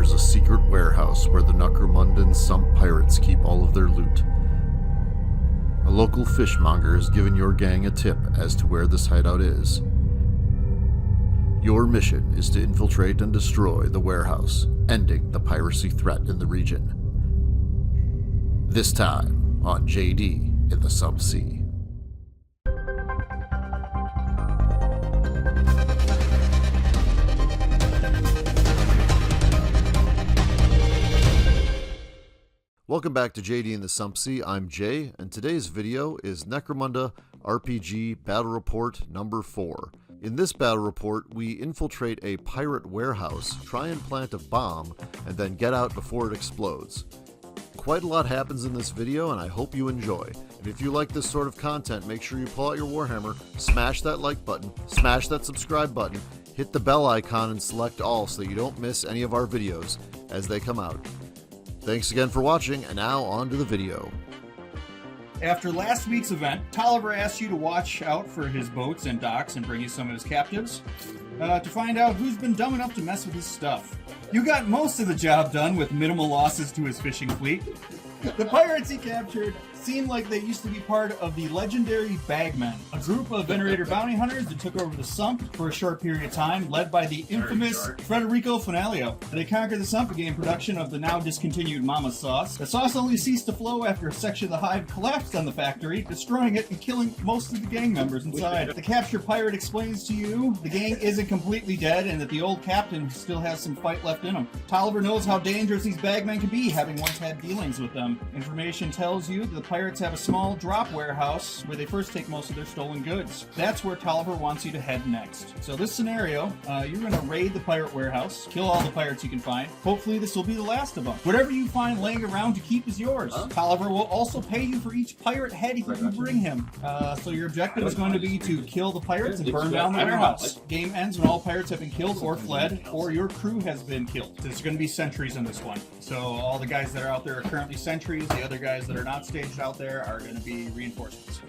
enters a secret warehouse where the Necromunda Sump pirates keep all of their loot. A local fishmonger has given your gang a tip as to where this hideout is. Your mission is to infiltrate and destroy the warehouse, ending the piracy threat in the region. This time on JD in the Sump Sea. Welcome back to JD in the Sump Sea. I'm Jay, and today's video is Necromunda RPG Battle Report number 4. In this battle report, we infiltrate a pirate warehouse, try and plant a bomb, and then get out before it explodes. Quite a lot happens in this video, and I hope you enjoy. And if you like this sort of content, make sure you pull out your Warhammer, smash that like button, smash that subscribe button, hit the bell icon and select all so that you don't miss any of our videos as they come out. Thanks again for watching, and now on to the video. After last week's event, Tolliver asked you to watch out for his boats and docks and bring you some of his captives to find out who's been dumb enough to mess with his stuff. You got most of the job done with minimal losses to his fishing fleet. The pirates he captured seemed like they used to be part of the legendary Bagmen, a group of Venerator bounty hunters that took over the Sump for a short period of time, led by the infamous Federico Finalio. They conquered the Sump, began production of the now discontinued Mama Sauce. The sauce only ceased to flow after a section of the hive collapsed on the factory, destroying it and killing most of the gang members inside. The captured pirate explains to you the gang isn't completely dead and that the old captain still has some fight left in him. Tolliver knows how dangerous these Bagmen can be, having once had dealings with them. Information tells you that the pirates have a small drop warehouse where they first take most of their stolen goods. That's where Tolliver wants you to head next. So this scenario, you're going to raid the pirate warehouse, kill all the pirates you can find. Hopefully this will be the last of them. Whatever you find laying around to keep is yours. Tolliver will also pay you for each pirate head you bring him. So your objective is going to be to kill the pirates and burn down the warehouse. Game ends when all pirates have been killed or fled, or your crew has been killed. There's going to be sentries in this one. So all the guys that are out there are currently sentries. The other guys that are not staged out there are going to be reinforcements.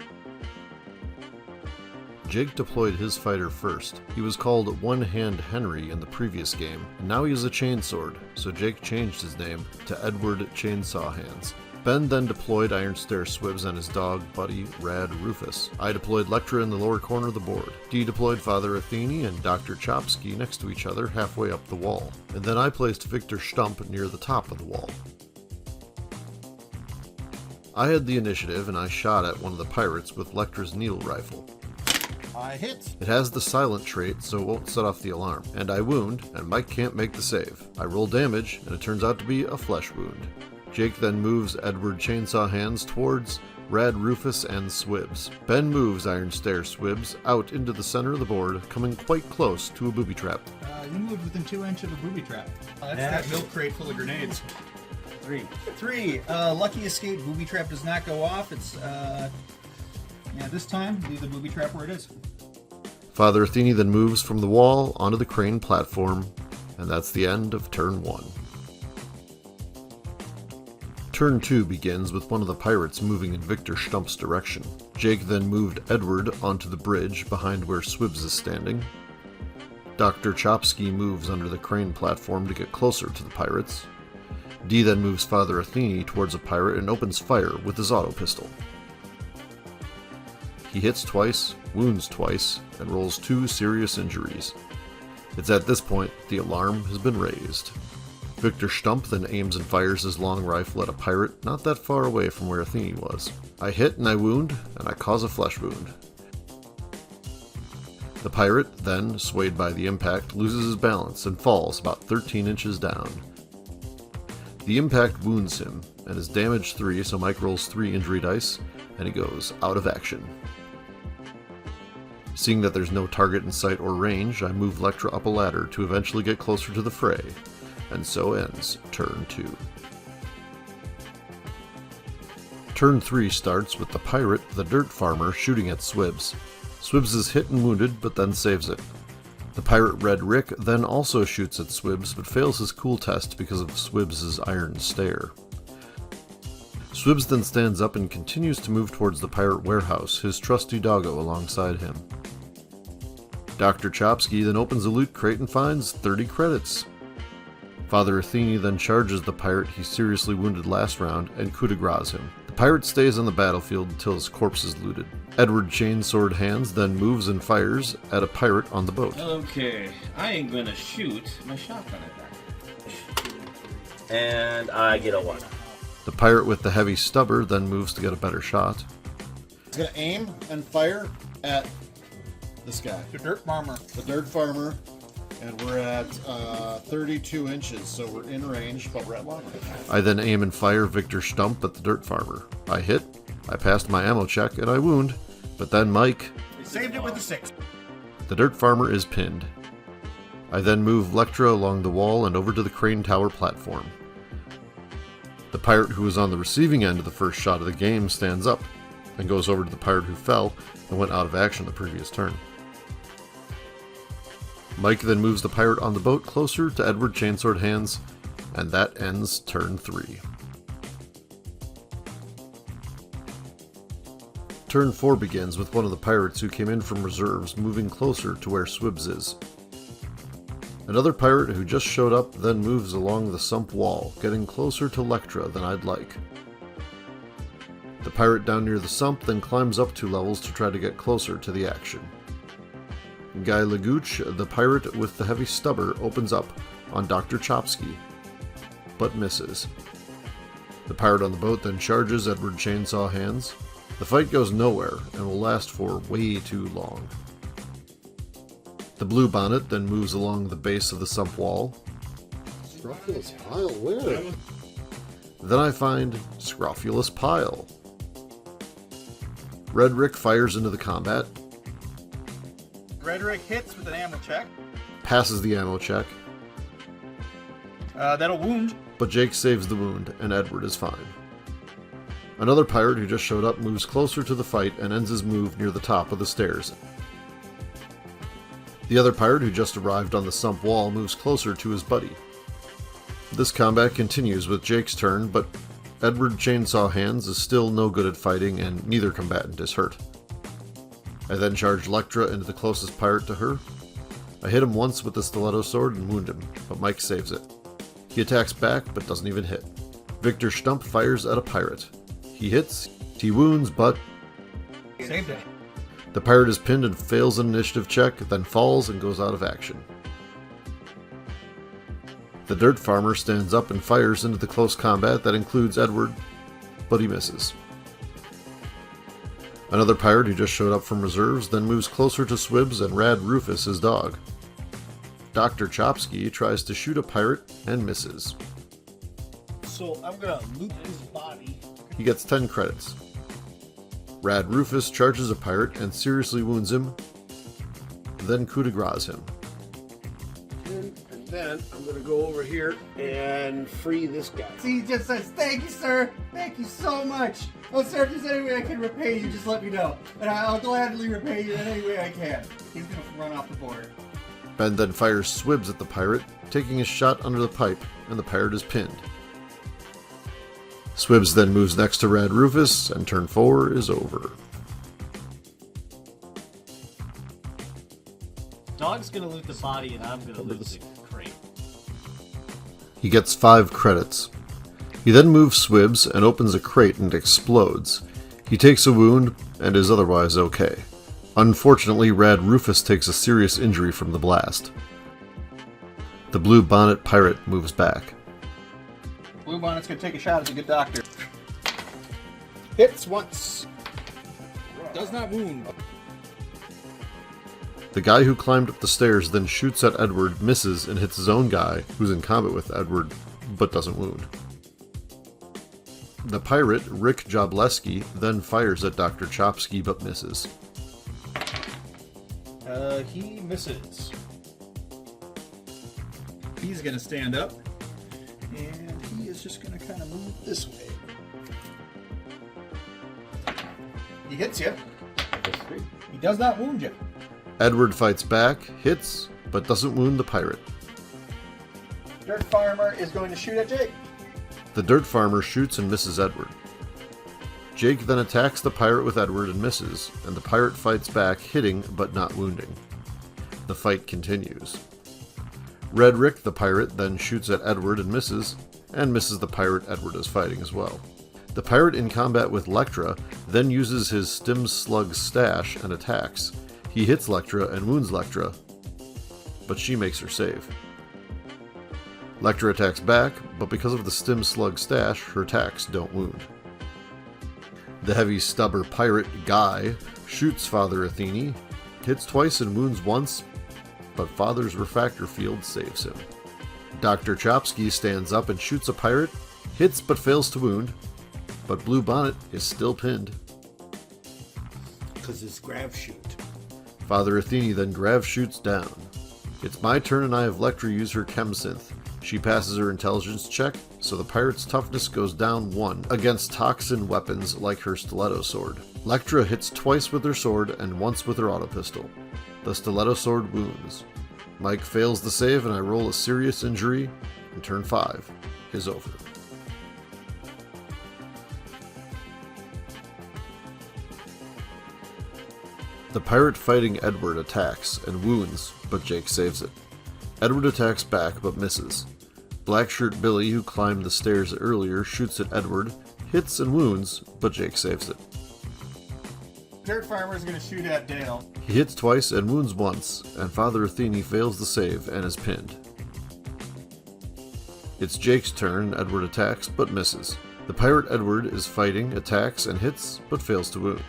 Jake deployed his fighter first. He was called One Hand Henry in the previous game, and now he has a chainsword, so Jake changed his name to Edward Chainsaw Hands. Ben then deployed Iron Stare Swibs and his dog buddy Rad Rufus. I deployed Lectra in the lower corner of the board. D deployed Father Athene and Dr. Chopsky next to each other halfway up the wall, and then I placed Victor Stump near the top of the wall. I had the initiative and I shot at one of the pirates with Lectra's needle rifle. I hit. It has the silent trait, so it won't set off the alarm. And I wound, and Mike can't make the save. I roll damage, and it turns out to be a flesh wound. Jake then moves Edward Chainsaw Hands towards Rad Rufus and Swibs. Ben moves Iron Stare Swibs out into the center of the board, coming quite close to a booby trap. You moved within 2 inches of a booby trap. That's that milk crate full of grenades. Three. Lucky escape. Booby trap does not go off. It's, this time, leave the booby trap where it is. Father Athene then moves from the wall onto the crane platform, and that's the end of turn 1. Turn 2 begins with one of the pirates moving in Victor Stump's direction. Jake then moved Edward onto the bridge behind where Swibs is standing. Dr. Chopsky moves under the crane platform to get closer to the pirates. D then moves Father Athene towards a pirate and opens fire with his auto pistol. He hits twice, wounds twice, and rolls 2 serious injuries. It's at this point the alarm has been raised. Victor Stump then aims and fires his long rifle at a pirate not that far away from where Athene was. I hit and I wound, and I cause a flesh wound. The pirate then, swayed by the impact, loses his balance and falls about 13 inches down. The impact wounds him, and is damage 3, so Mike rolls 3 injury dice, and he goes out of action. Seeing that there's no target in sight or range, I move Lectra up a ladder to eventually get closer to the fray, and so ends turn 2. Turn 3 starts with the pirate, the dirt farmer, shooting at Swibs. Swibs is hit and wounded, but then saves it. The pirate Red Rick then also shoots at Swibs, but fails his cool test because of Swibs' Iron Stare. Swibs then stands up and continues to move towards the pirate warehouse, his trusty doggo alongside him. Dr. Chopsky then opens a loot crate and finds 30 credits. Father Athene then charges the pirate he seriously wounded last round and coup de grace him. The pirate stays on the battlefield until his corpse is looted. Edward Chainsword Hands then moves and fires at a pirate on the boat. Okay, I am gonna shoot my shotgun at that. And I get a 1. The pirate with the heavy stubber then moves to get a better shot. He's gonna aim and fire at this guy, The dirt farmer. the dirt farmer, and we're at 32 inches, so we're in range, but we're at long range. I then aim and fire Victor Stump at the dirt farmer. I hit, I passed my ammo check, and I wound, but then Mike, Saved it with a 6. the dirt farmer, is pinned. I then move Lectra along the wall and over to the crane tower platform. The pirate who was on the receiving end of the first shot of the game stands up and goes over to the pirate who fell and went out of action the previous turn. Mike then moves the pirate on the boat closer to Edward Chainsword Hands, and that ends turn 3. Turn 4 begins with one of the pirates who came in from reserves moving closer to where Swibbs is. Another pirate who just showed up then moves along the sump wall, getting closer to Lectra than I'd like. The pirate down near the sump then climbs up 2 levels to try to get closer to the action. Guy Legouche, the pirate with the heavy stubber, opens up on Dr. Chopsky, but misses. The pirate on the boat then charges Edward Chainsaw Hands. The fight goes nowhere and will last for way too long. The blue bonnet then moves along the base of the sump wall. Scrofulous pile, where? Then I find Scrofulous Pile. Red Rick fires into the combat, Rhetoric hits with an ammo check. passes the ammo check, That'll wound. but Jake saves the wound and Edward is fine. Another pirate who just showed up moves closer to the fight and ends his move near the top of the stairs. The other pirate who just arrived on the sump wall moves closer to his buddy. This combat continues with Jake's turn, but Edward Chainsaw Hands is still no good at fighting and neither combatant is hurt. I then charge Lectra into the closest pirate to her. I hit him once with the stiletto sword and wound him, but Mike saves it. He attacks back but doesn't even hit. Victor Stump fires at a pirate. He hits, he wounds, but Saved it. the pirate is pinned and fails an initiative check, then falls and goes out of action. The dirt farmer stands up and fires into the close combat that includes Edward, but he misses. Another pirate who just showed up from reserves then moves closer to Swibbs and Rad Rufus, his dog. Dr. Chopsky tries to shoot a pirate and misses. So I'm gonna loot his body. He gets 10 credits. Rad Rufus charges a pirate and seriously wounds him, then coup de grace him. And then I'm gonna go over here and free this guy. He just says, "Thank you, sir. Thank you so much. Oh, sir, if there's any way I can repay you, just let me know. And I'll gladly repay you in any way I can." He's gonna run off the board. Ben then fires Swibbs at the pirate, taking a shot under the pipe, and the pirate is pinned. Swibbs then moves next to Rad Rufus, and turn 4 is over. Dog's gonna loot the body and I'm gonna loot the crate. He gets 5 credits. He then moves Swibbs and opens a crate and explodes. He takes a wound and is otherwise okay. Unfortunately, Rad Rufus takes a serious injury from the blast. The blue bonnet pirate moves back. Blue Bonnet's gonna take a shot as a good doctor. Hits once. Does not wound. The guy who climbed up the stairs then shoots at Edward, misses, and hits his own guy, who's in combat with Edward, but doesn't wound. The pirate, Rick Jableski, then fires at Dr. Chopsky, but misses. He misses. He's gonna stand up, and he is just gonna kind of move this way. He hits you. He does not wound you. Edward fights back, hits, but doesn't wound the pirate. Dirt Farmer is going to shoot at Jake. The dirt farmer shoots and misses Edward. Jake then attacks the pirate with Edward and misses, and the pirate fights back, hitting but not wounding. The fight continues. Red Rick the pirate then shoots at Edward and misses the pirate Edward is fighting as well. The pirate in combat with Lectra then uses his Stim Slug stash and attacks. He hits Lectra and wounds Lectra, but she makes her save. Lectra attacks back, but because of the Stim Slug stash, her attacks don't wound. The heavy stubber pirate Guy shoots Father Athene, hits twice and wounds once, but Father's refractor field saves him. Dr. Chopsky stands up and shoots a pirate, hits but fails to wound, but Blue Bonnet is still pinned. Because it's grab shoot. Father Athene then grav shoots down. It's my turn and I have Lectra use her chem synth. She passes her intelligence check, so the pirate's toughness goes down 1 against toxin weapons like her stiletto sword. Lectra hits twice with her sword and once with her auto pistol. The stiletto sword wounds. Mike fails the save and I roll a serious injury, and turn 5 is over. The pirate fighting Edward attacks and wounds, but Jake saves it. Edward attacks back but misses. Blackshirt Billy, who climbed the stairs earlier, shoots at Edward, hits and wounds, but Jake saves it. Dirt Farmer is going to shoot at Dale. He hits twice and wounds once, and Father Athene fails the save and is pinned. It's Jake's turn, Edward attacks but misses. The pirate Edward is fighting, attacks and hits, but fails to wound.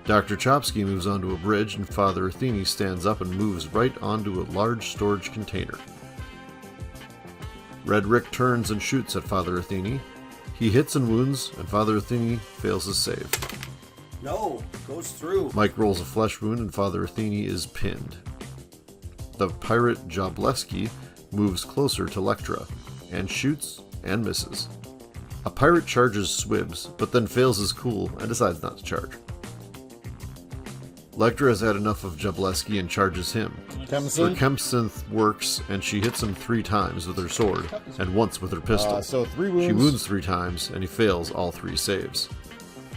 Dr. Chopsky moves onto a bridge and Father Athene stands up and moves right onto a large storage container. Red Rick turns and shoots at Father Athene. He hits and wounds, and Father Athene fails his save. No, goes through. Mike rolls a flesh wound and Father Athene is pinned. The pirate Jableski moves closer to Lectra, and shoots and misses. A pirate charges Swibs, but then fails his cool and decides not to charge. Lectra has had enough of Jableski and charges him. Her chem synth works, and she hits him 3 times with her sword, and once with her pistol. So 3 wounds. She wounds 3 times, and he fails all 3 saves.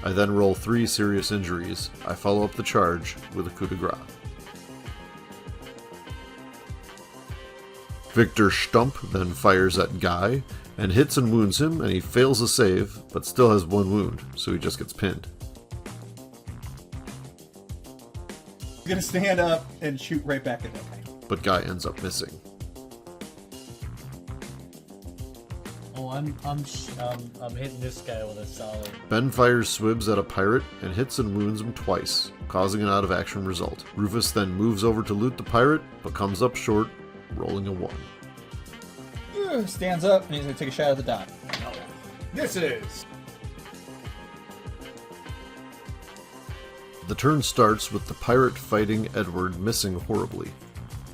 I then roll 3 serious injuries. I follow up the charge with a coup de grace. Victor Stump then fires at Guy, and hits and wounds him, and he fails a save, but still has 1 wound, so he just gets pinned. He's going to stand up and shoot right back at that guy. But Guy ends up missing. Oh, I'm hitting this guy with a solid. Ben fires Swibs at a pirate and hits and wounds him twice, causing an out-of-action result. Rufus then moves over to loot the pirate, but comes up short, rolling a 1. Stands up and he's going to take a shot at the dock. This is. The turn starts with the pirate fighting Edward missing horribly.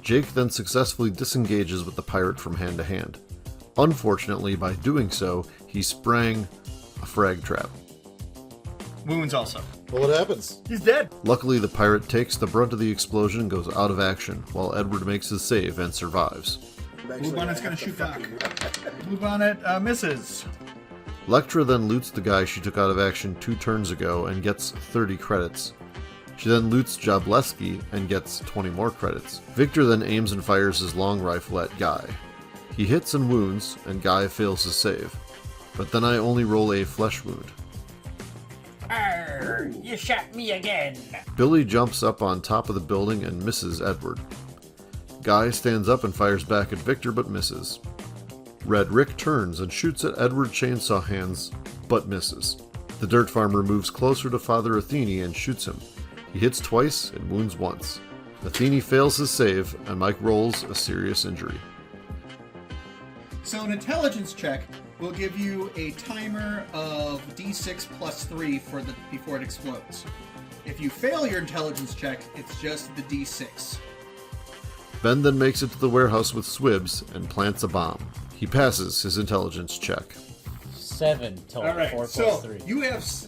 Jake then successfully disengages with the pirate from hand to hand. Unfortunately, by doing so, he sprang a frag trap. Wounds also. Well, what happens? He's dead. Luckily, the pirate takes the brunt of the explosion and goes out of action, while Edward makes his save and survives. Blue Bonnet's going to shoot Doc. Blue Bonnet misses. Lectra then loots the guy she took out of action 2 turns ago and gets 30 credits. She then loots Jableski and gets 20 more credits. Victor then aims and fires his long rifle at Guy. He hits and wounds, and Guy fails his save. But then I only roll a flesh wound. Arr, you shot me again. Billy jumps up on top of the building and misses Edward. Guy stands up and fires back at Victor but misses. Red Rick turns and shoots at Edward Chainsaw Hands, but misses. The dirt farmer moves closer to Father Athene and shoots him. He hits twice and wounds once. Athene fails his save, and Mike rolls a serious injury. So an intelligence check will give you a timer of D6 plus 3 before it explodes. If you fail your intelligence check, it's just the D6. Ben then makes it to the warehouse with Swibs and plants a bomb. He passes his intelligence check. 7 total. All right, 4 so plus 3.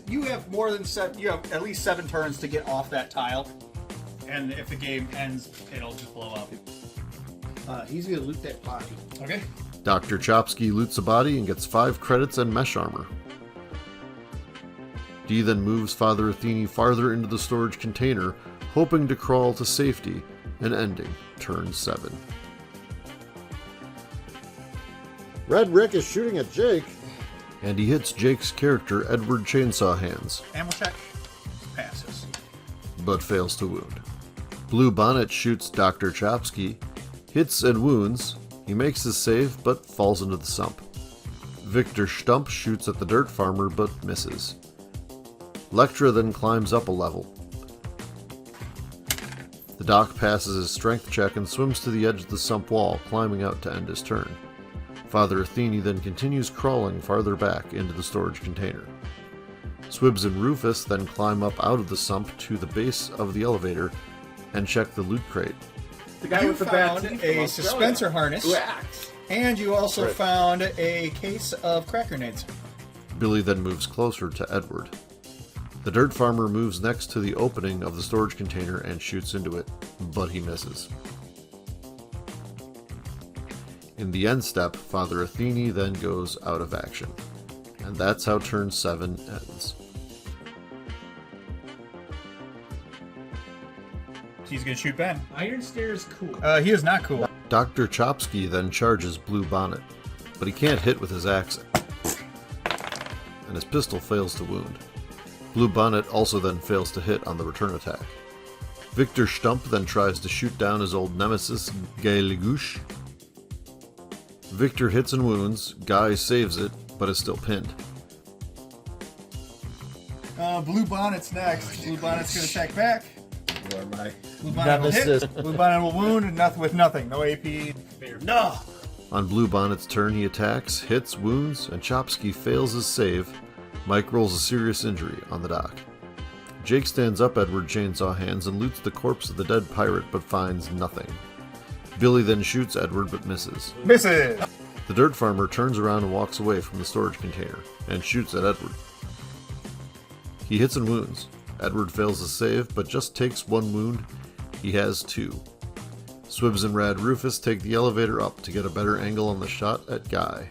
you have more than 7. You have at least 7 turns to get off that tile, and if the game ends, it'll just blow up. He's going to loot that body. Okay. Dr. Chopsky loots a body and gets 5 credits and mesh armor. Dee then moves Father Athene farther into the storage container, hoping to crawl to safety and ending turn 7. Red Rick is shooting at Jake. And he hits Jake's character Edward Chainsaw Hands, Ammo check. Passes. but fails to wound. Blue Bonnet shoots Dr. Chopsky, hits and wounds. He makes his save, but falls into the sump. Victor Stump shoots at the dirt farmer, but misses. Lectra then climbs up a level. The doc passes his strength check and swims to the edge of the sump wall, climbing out to end his turn. Father Athene then continues crawling farther back into the storage container. Swibs and Rufus then climb up out of the sump to the base of the elevator and check the loot crate. The guy You with the bad found teeth a from Australia. suspensor harness. Who acts. And you also Right. found a case of crack grenades. Billy then moves closer to Edward. The dirt farmer moves next to the opening of the storage container and shoots into it, but he misses. In the end step, Father Athene then goes out of action. And that's how turn 7 ends. He's gonna shoot Ben. Iron Stare is cool. He is not cool. Dr. Chopsky then charges Blue Bonnet, but he can't hit with his axe, and his pistol fails to wound. Blue Bonnet also then fails to hit on the return attack. Victor Stump then tries to shoot down his old nemesis, Guy Legouche. Victor hits and wounds, Guy saves it, but is still pinned. Blue Bonnet's next. Blue Bonnet's gonna attack back. Who am I? Blue Bonnet will Nemesis. hit. Blue Bonnet will wound and nothing with nothing. No AP. No! On Blue Bonnet's turn, he attacks, hits, wounds, and Chopsky fails his save. Mike rolls a serious injury on the dock. Jake stands up Edward Chainsaw Hands and loots the corpse of the dead pirate but finds nothing. Billy then shoots Edward but misses. Misses. The dirt farmer turns around and walks away from the storage container and shoots at Edward. He hits and wounds. Edward fails to save but just takes one wound. He has 2. Swibs and Rad Rufus take the elevator up to get a better angle on the shot at Guy.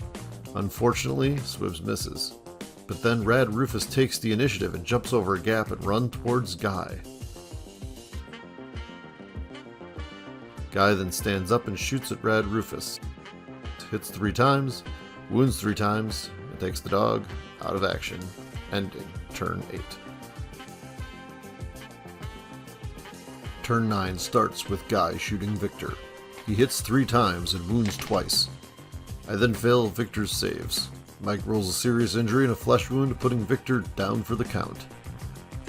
Unfortunately, Swibs misses. But then Rad Rufus takes the initiative and jumps over a gap and runs towards Guy. Guy then stands up and shoots at Rad Rufus. Hits 3 times, wounds 3 times, and takes the dog out of action, ending turn 8. Turn 9 starts with Guy shooting Victor. He hits 3 times and wounds twice. I then fail Victor's saves. Mike rolls a serious injury and a flesh wound, putting Victor down for the count.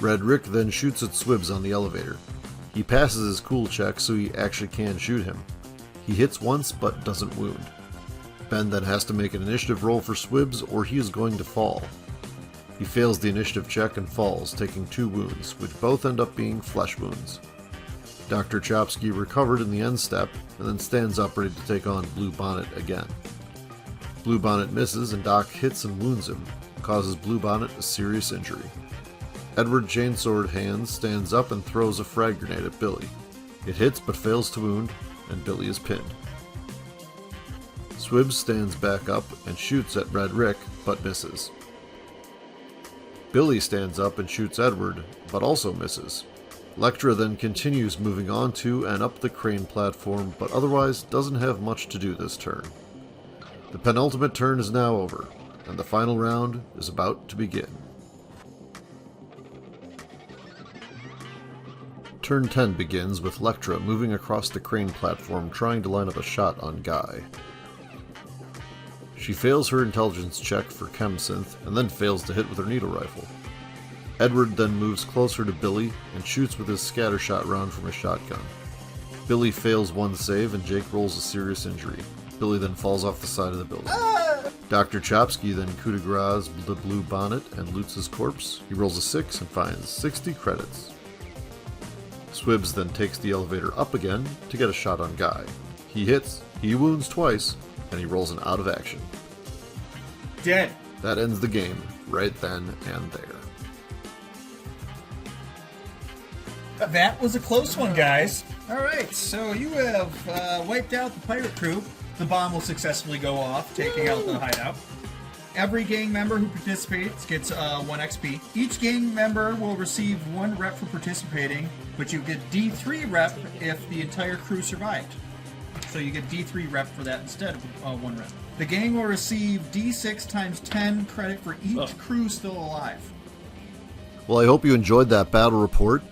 Red Rick then shoots at Swibs on the elevator. He passes his cool check so he actually can shoot him. He hits once but doesn't wound. Ben then has to make an initiative roll for Swibs or he is going to fall. He fails the initiative check and falls, taking 2 wounds, which both end up being flesh wounds. Dr. Chopsky recovered in the end step and then stands up ready to take on Blue Bonnet again. Blue Bonnet misses and Doc hits and wounds him, causes Blue Bonnet a serious injury. Edward Chainsword Hands stands up and throws a frag grenade at Billy. It hits but fails to wound, and Billy is pinned. Swibs stands back up and shoots at Red Rick, but misses. Billy stands up and shoots Edward, but also misses. Lectra then continues moving on to and up the crane platform, but otherwise doesn't have much to do this turn. The penultimate turn is now over, and the final round is about to begin. Turn 10 begins with Lectra moving across the crane platform trying to line up a shot on Guy. She fails her intelligence check for chemsynth and then fails to hit with her needle rifle. Edward then moves closer to Billy and shoots with his scattershot round from his shotgun. Billy fails one save and Jake rolls a serious injury. Billy then falls off the side of the building. Dr. Chopsky then coup de grace the Blue Bonnet and loots his corpse. He rolls a 6 and finds 60 credits. Swibs then takes the elevator up again to get a shot on Guy. He hits, he wounds twice, and he rolls an out of action. Dead. That ends the game right then and there. That was a close one, guys. All right, so you have wiped out the pirate crew. The bomb will successfully go off, taking out the hideout. Every gang member who participates gets 1 XP. Each gang member will receive 1 rep for participating, but you get D3 rep if the entire crew survived. so you get D3 rep for that instead of 1 rep. The gang will receive D6 times 10 credit for each crew still alive. Well, I hope you enjoyed that battle report.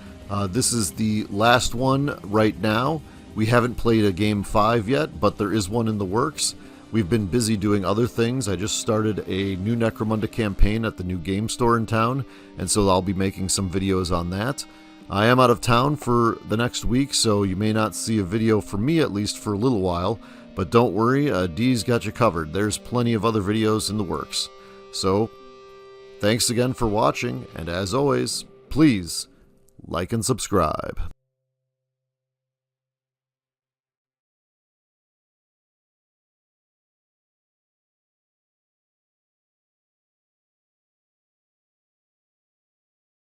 This is the last one right now. We haven't played a game 5 yet, but there is one in the works. We've been busy doing other things. I just started a new Necromunda campaign at the new game store in town, and so I'll be making some videos on that. I am out of town for the next week, so you may not see a video from me, at least for a little while, but don't worry, Dee's got you covered. There's plenty of other videos in the works. So, thanks again for watching, and as always, please like and subscribe.